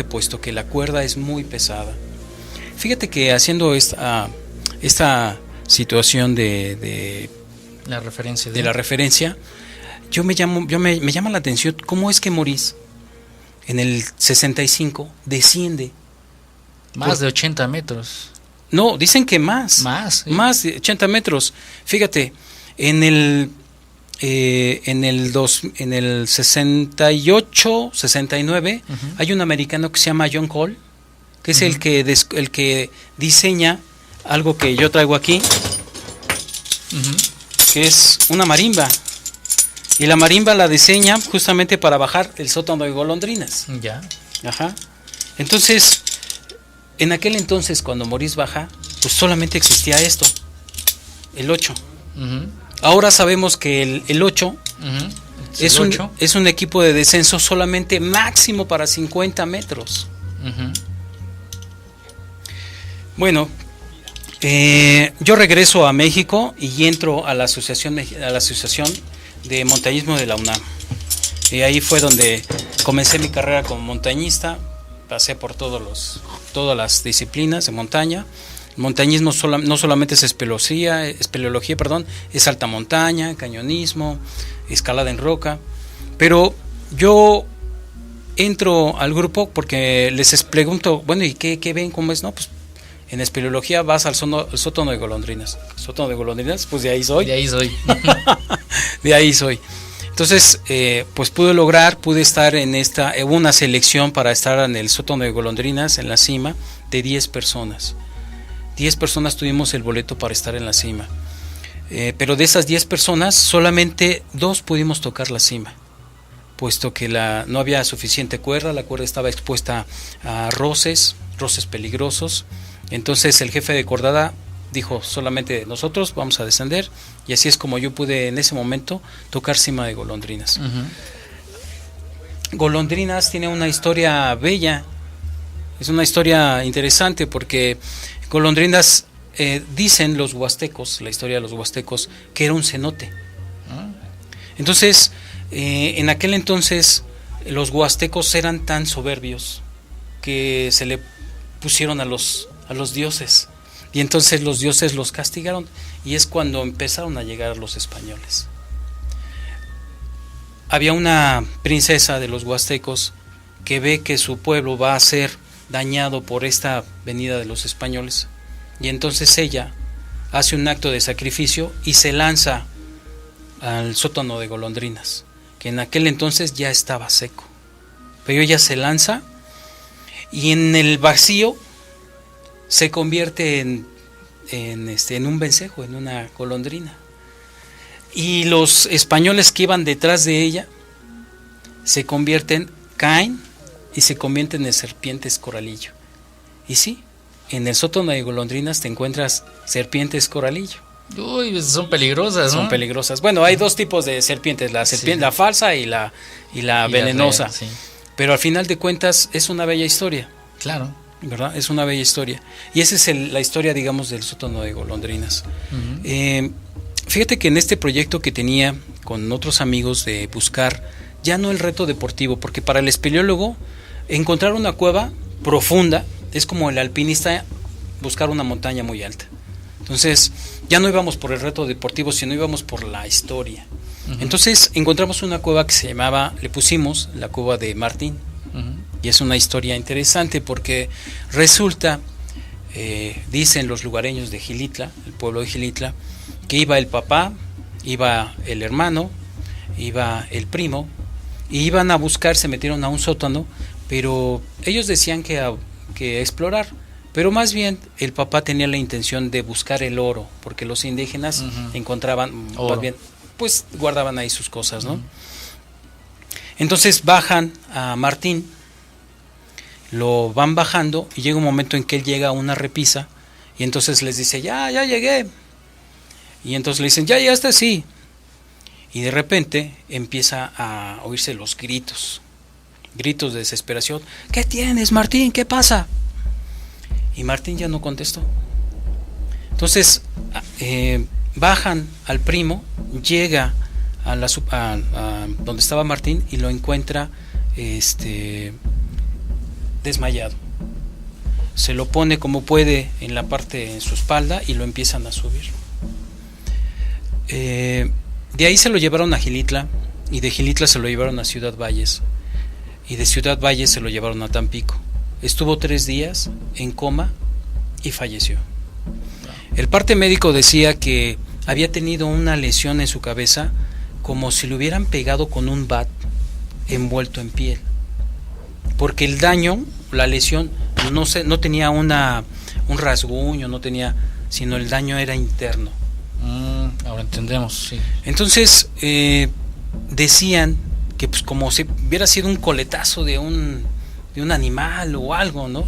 puesto que la cuerda es muy pesada. Fíjate que haciendo esta situación de la referencia me llama la atención cómo es que Maurice en el 65 desciende más de 80 metros. No, dicen que más. Más, ¿sí? Más de 80 metros. Fíjate, en el 68, 69, hay un americano que se llama John Cole, que es el que diseña algo que yo traigo aquí, que es una marimba. Y la marimba la diseña justamente para bajar el sótano de Golondrinas. Ya. Ajá. Entonces, en aquel entonces, cuando Maurice baja, pues solamente existía esto, el 8. Ahora sabemos que el 8 es un equipo de descenso solamente máximo para 50 metros. Bueno, yo regreso a México y entro a la asociación de montañismo de la UNAM. Y ahí fue donde comencé mi carrera como montañista. Pasé por todas las disciplinas de montaña. El montañismo no solamente es espeleología, es alta montaña, cañonismo, escalada en roca. Pero yo entro al grupo porque les pregunto, bueno, ¿y qué ven? ¿Cómo es? No, pues en espeleología vas al sótano de Golondrinas. ¿Sótano de Golondrinas? Pues de ahí soy. De ahí soy. Entonces, pues pude estar en hubo una selección para estar en el sótano de Golondrinas, en la cima, de 10 personas. 10 personas tuvimos el boleto para estar en la cima. Pero de esas 10 personas, solamente 2 pudimos tocar la cima, puesto que no había suficiente cuerda, la cuerda estaba expuesta a roces peligrosos. Entonces el jefe de cordada dijo, solamente nosotros vamos a descender, y así es como yo pude en ese momento tocar cima de Golondrinas. Golondrinas tiene una historia bella, es una historia interesante, porque Golondrinas, dicen los huastecos, la historia de los huastecos, que era un cenote. Entonces, en aquel entonces, los huastecos eran tan soberbios que se le pusieron a los dioses. Y entonces los dioses los castigaron, y es cuando empezaron a llegar los españoles. Había una princesa de los huastecos que ve que su pueblo va a ser dañado por esta venida de los españoles, y entonces ella hace un acto de sacrificio y se lanza al sótano de Golondrinas, que en aquel entonces ya estaba seco, pero ella se lanza y en el vacío se convierte en un vencejo, en una golondrina. Y los españoles que iban detrás de ella caen y se convierten en serpientes coralillo. Y sí, en el sótano de Golondrinas te encuentras serpientes coralillo. Uy, son peligrosas, ¿no? Son peligrosas. Bueno, hay 2 tipos de serpientes, la falsa y la venenosa. Sí. Pero al final de cuentas es una bella historia. Claro. ¿verdad? Es una bella historia. Y esa es la historia, digamos, del sótano de golondrinas. Fíjate que en este proyecto que tenía con otros amigos de buscar, ya no el reto deportivo, porque para el espeleólogo encontrar una cueva profunda es como el alpinista buscar una montaña muy alta. Entonces ya no íbamos por el reto deportivo, sino íbamos por la historia. Entonces encontramos una cueva que se llamaba, le pusimos la cueva de Martín. Y es una historia interesante porque resulta, dicen los lugareños de Xilitla, el pueblo de Xilitla, que iba el papá, iba el hermano, iba el primo, y iban a buscar, se metieron a un sótano, pero ellos decían que explorar, pero más bien el papá tenía la intención de buscar el oro, porque los indígenas encontraban, más bien, pues guardaban ahí sus cosas, ¿no? Entonces bajan a Martín, lo van bajando y llega un momento en que él llega a una repisa y entonces les dice, ya llegué. Y entonces le dicen, ¿ya llegaste? Sí. Y de repente empieza a oírse los gritos de desesperación. ¿Qué tienes, Martín? ¿Qué pasa? Y Martín ya no contestó. Entonces bajan al primo, llega a donde estaba Martín y lo encuentra desmayado. Se lo pone como puede en la parte en su espalda y lo empiezan a subir. De ahí se lo llevaron a Xilitla y de Xilitla se lo llevaron a Ciudad Valles y de Ciudad Valles se lo llevaron a Tampico. Estuvo 3 días en coma y falleció. El parte médico decía que había tenido una lesión en su cabeza como si le hubieran pegado con un bat envuelto en piel, porque el daño, la lesión no tenía un rasguño, no tenía, sino el daño era interno. Ahora entendemos, sí. Entonces decían que pues como si hubiera sido un coletazo de un animal o algo, ¿no?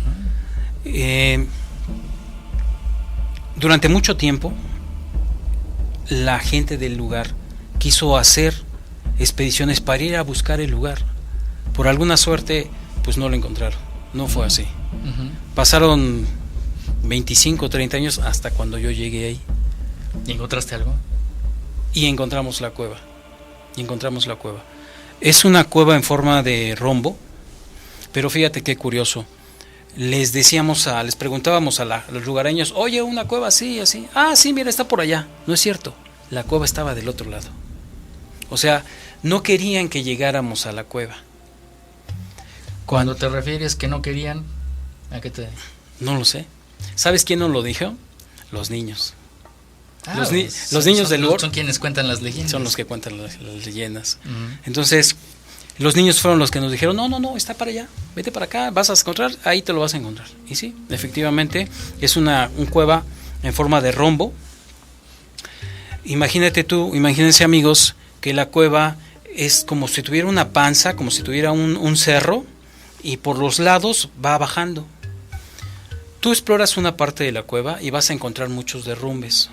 Durante mucho tiempo la gente del lugar quiso hacer expediciones para ir a buscar el lugar. Por alguna suerte pues no lo encontraron, no fue así. Pasaron 25 o 30 años hasta cuando yo llegué ahí. ¿Y encontraste algo? Y encontramos la cueva. Es una cueva en forma de rombo, pero fíjate qué curioso. Les preguntábamos a los lugareños, oye, una cueva así, así. Ah, sí, mira, está por allá. No es cierto, la cueva estaba del otro lado. O sea, no querían que llegáramos a la cueva. Cuando te refieres que no querían, ¿a qué te...? No lo sé. ¿Sabes quién nos lo dijo? Los niños. Los niños del lugar son quienes cuentan las leyendas. Son los que cuentan las leyendas. Entonces, los niños fueron los que nos dijeron, no, está para allá, vete para acá, vas a encontrar, ahí te lo vas a encontrar. Y sí, efectivamente, es una cueva en forma de rombo. Imagínense amigos, que la cueva es como si tuviera una panza, como si tuviera un cerro, y por los lados va bajando. Tú exploras una parte de la cueva y vas a encontrar muchos derrumbes,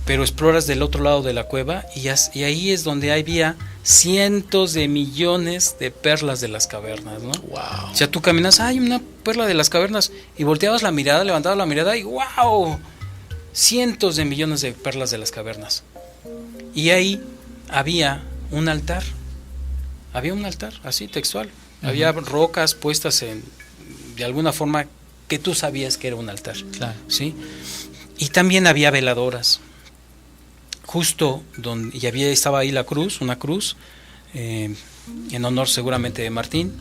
pero exploras del otro lado de la cueva y ahí es donde había cientos de millones de perlas de las cavernas, ¿no? Wow. O sea, tú caminas, hay una perla de las cavernas, y volteabas la mirada, levantabas la mirada y ¡wow! Cientos de millones de perlas de las cavernas. Y ahí había un altar, así textual. Había rocas puestas de alguna forma que tú sabías que era un altar. Claro. ¿Sí? Y también había veladoras. Justo donde estaba ahí una cruz, en honor seguramente de Martín.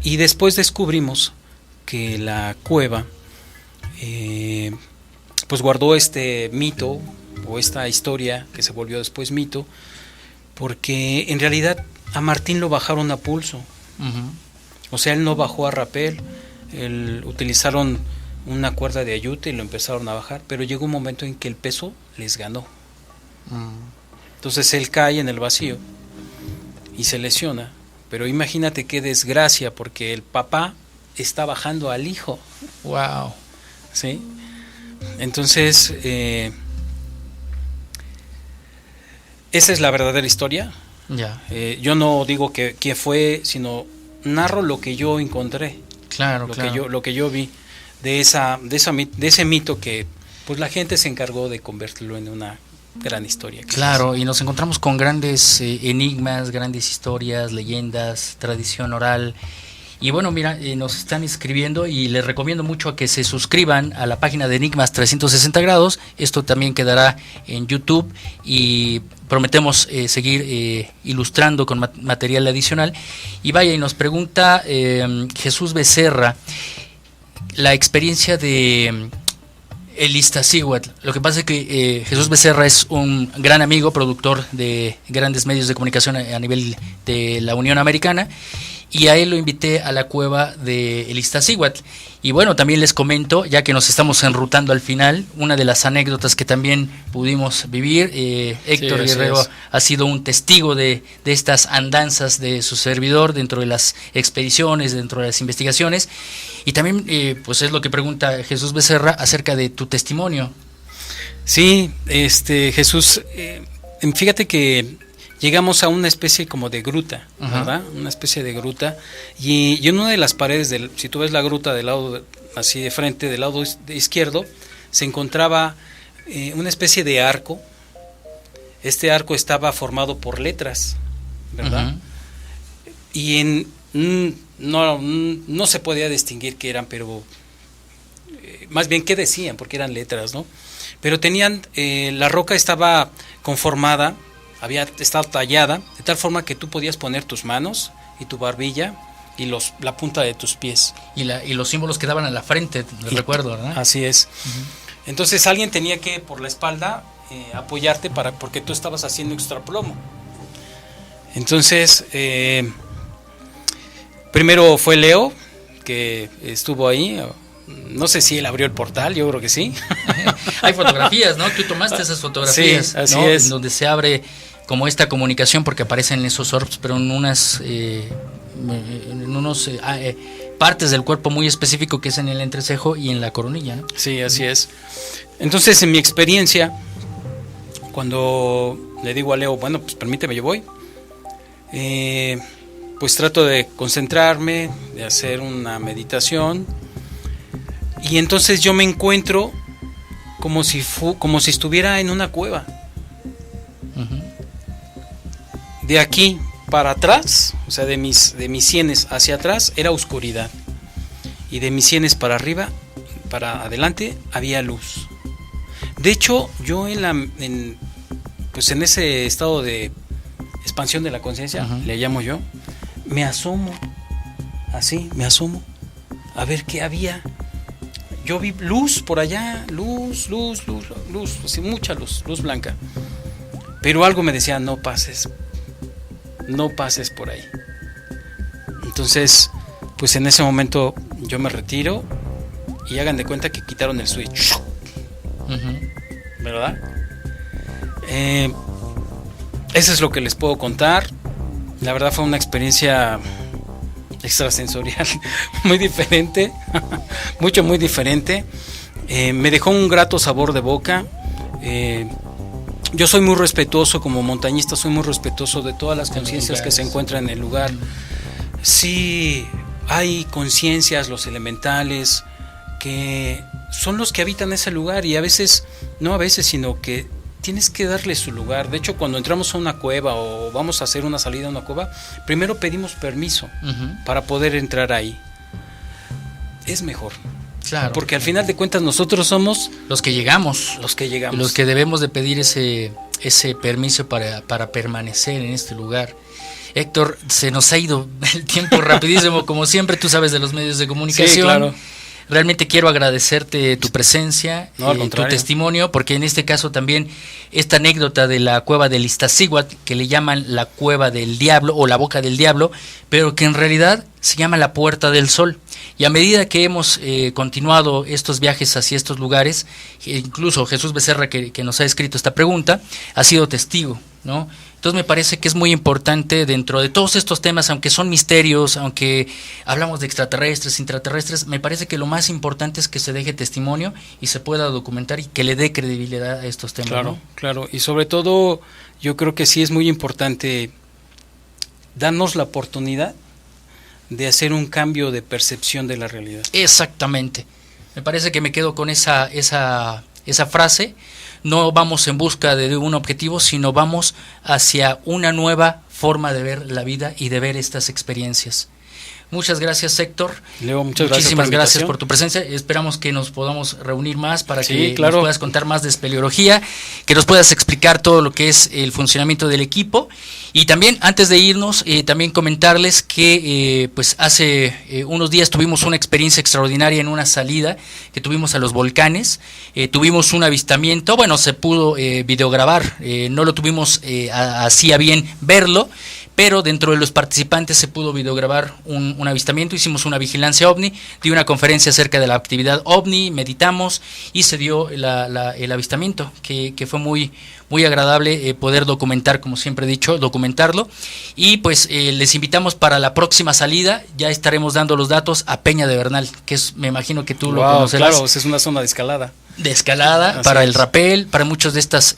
Y después descubrimos que la cueva pues guardó este mito o esta historia que se volvió después mito, porque en realidad a Martín lo bajaron a pulso. O sea, él no bajó a rapel, utilizaron una cuerda de ayute y lo empezaron a bajar, pero llegó un momento en que el peso les ganó. Entonces él cae en el vacío y se lesiona, pero imagínate qué desgracia, porque el papá está bajando al hijo. Wow. ¿Sí? Entonces esa es la verdadera historia. Ya. Yo no digo que fue, sino narro lo que yo encontré. Claro, Lo que yo vi de ese mito que pues la gente se encargó de convertirlo en una gran historia. Claro, y nos encontramos con grandes enigmas, grandes historias, leyendas, tradición oral. Y bueno, mira, nos están escribiendo y les recomiendo mucho a que se suscriban a la página de Enigmas 360 grados. Esto también quedará en YouTube y prometemos seguir ilustrando con material adicional. Y vaya, y nos pregunta Jesús Becerra la experiencia de el Iztaccíhuatl. Lo que pasa es que Jesús Becerra es un gran amigo, productor de grandes medios de comunicación a nivel de la Unión Americana, y a él lo invité a la cueva de el Iztaccíhuatl. Y bueno, también les comento, ya que nos estamos enrutando al final, una de las anécdotas que también pudimos vivir. Héctor Guerrero ha sido un testigo de estas andanzas de su servidor dentro de las expediciones, dentro de las investigaciones. Y también, pues es lo que pregunta Jesús Becerra acerca de tu testimonio. Sí, Jesús, fíjate que llegamos a una especie como de gruta, ¿verdad? Una especie de gruta, y en una de las paredes, si tú ves la gruta del lado, así de frente, del lado izquierdo, se encontraba una especie de arco. Este arco estaba formado por letras, ¿verdad? Y no se podía distinguir qué eran, pero más bien qué decían, porque eran letras, ¿no? Pero tenían, la roca estaba conformada, había estado tallada de tal forma que tú podías poner tus manos y tu barbilla y la punta de tus pies. Y los símbolos que daban a la frente, recuerdo, ¿verdad? Así es. Entonces alguien tenía que, por la espalda, apoyarte porque tú estabas haciendo extraplomo. Entonces, primero fue Leo, que estuvo ahí. No sé si él abrió el portal, yo creo que sí. Hay fotografías, ¿no? Tú tomaste esas fotografías, sí, así ¿no? es. En donde se abre como esta comunicación, porque aparecen esos orbs, pero en unas partes del cuerpo muy específico, que es en el entrecejo y en la coronilla, ¿no? Sí, así es. Entonces, en mi experiencia, cuando le digo a Leo, bueno, pues permíteme, yo voy, pues trato de concentrarme, de hacer una meditación, y entonces yo me encuentro como si estuviera en una cueva. De aquí para atrás, o sea, de mis sienes hacia atrás era oscuridad, y de mis sienes para arriba, para adelante, había luz. De hecho, yo en ese estado de expansión de la conciencia, le llamo yo, me asomo a ver qué había. Yo vi luz por allá, luz, así mucha luz blanca. Pero algo me decía, no pases por ahí. Entonces, pues en ese momento yo me retiro y hagan de cuenta que quitaron el switch. ¿Verdad? Eso es lo que les puedo contar. La verdad fue una experiencia extrasensorial muy diferente, muy diferente. Me dejó un grato sabor de boca. Yo soy muy respetuoso, como montañista, soy muy respetuoso de todas las conciencias que se encuentran en el lugar. Sí, hay conciencias, los elementales, que son los que habitan ese lugar, y sino que tienes que darle su lugar. De hecho, cuando entramos a una cueva o vamos a hacer una salida a una cueva, primero pedimos permiso para poder entrar ahí. Es mejor. Claro. Porque al final de cuentas nosotros somos los que llegamos. Los que debemos de pedir ese permiso para permanecer en este lugar. Héctor, se nos ha ido el tiempo rapidísimo, como siempre, tú sabes de los medios de comunicación. Sí, claro. Realmente quiero agradecerte tu presencia, tu testimonio, porque en este caso también esta anécdota de la cueva del Iztaccíhuatl, que le llaman la cueva del diablo o la boca del diablo, pero que en realidad se llama la Puerta del Sol. Y a medida que hemos continuado estos viajes hacia estos lugares, incluso Jesús Becerra, que nos ha escrito esta pregunta, ha sido testigo, ¿no? Entonces me parece que es muy importante dentro de todos estos temas, aunque son misterios, aunque hablamos de extraterrestres, intraterrestres, me parece que lo más importante es que se deje testimonio y se pueda documentar y que le dé credibilidad a estos temas. Claro, ¿no? Claro, y sobre todo yo creo que sí es muy importante darnos la oportunidad de hacer un cambio de percepción de la realidad. Exactamente. Me parece que me quedo con esa frase. No vamos en busca de un objetivo, sino vamos hacia una nueva forma de ver la vida y de ver estas experiencias. Muchas gracias, Héctor. Leo, muchísimas gracias por tu presencia. Esperamos que nos podamos reunir más para que claro, nos puedas contar más de espeleología, que nos puedas explicar todo lo que es el funcionamiento del equipo. Y también, antes de irnos, también comentarles que pues hace unos días tuvimos una experiencia extraordinaria en una salida que tuvimos a los volcanes. Tuvimos un avistamiento, bueno, se pudo videograbar, no lo tuvimos así a bien verlo, pero dentro de los participantes se pudo videograbar un avistamiento. Hicimos una vigilancia OVNI, di una conferencia acerca de la actividad OVNI, meditamos y se dio el avistamiento, que fue muy agradable poder documentar, como siempre he dicho, documentarlo. Y pues les invitamos para la próxima salida, ya estaremos dando los datos a Peña de Bernal, que es, me imagino que tú lo conocerás. Claro, es una zona de escalada. De escalada, así para el rapel, para muchas de estas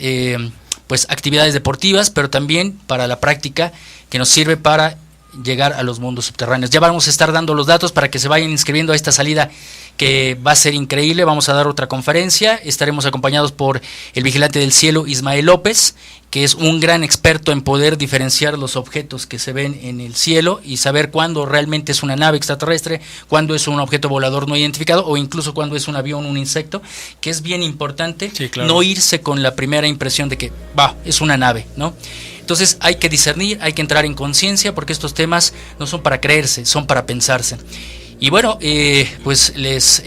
pues actividades deportivas, pero también para la práctica que nos sirve para llegar a los mundos subterráneos. Ya vamos a estar dando los datos para que se vayan inscribiendo a esta salida, que va a ser increíble. Vamos a dar otra conferencia, estaremos acompañados por el vigilante del cielo Ismael López, que es un gran experto en poder diferenciar los objetos que se ven en el cielo y saber cuándo realmente es una nave extraterrestre, cuándo es un objeto volador no identificado o incluso cuándo es un avión, un insecto, que es bien importante. Sí, claro. No irse con la primera impresión de que es una nave, ¿no? Entonces hay que discernir, hay que entrar en conciencia, porque estos temas no son para creerse, son para pensarse. Y bueno, pues les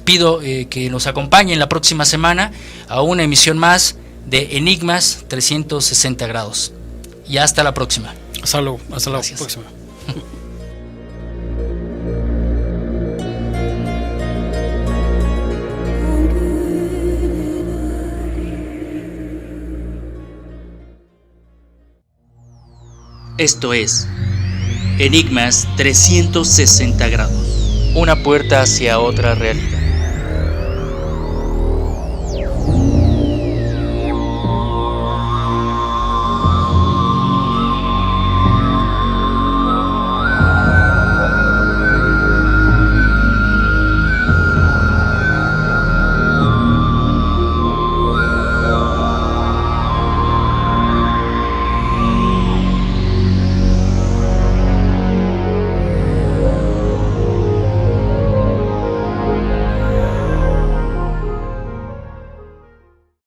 pido que nos acompañen la próxima semana a una emisión más de Enigmas 360 grados. Y hasta la próxima. Hasta luego, hasta la próxima. Esto es Enigmas 360 grados. Una puerta hacia otra realidad.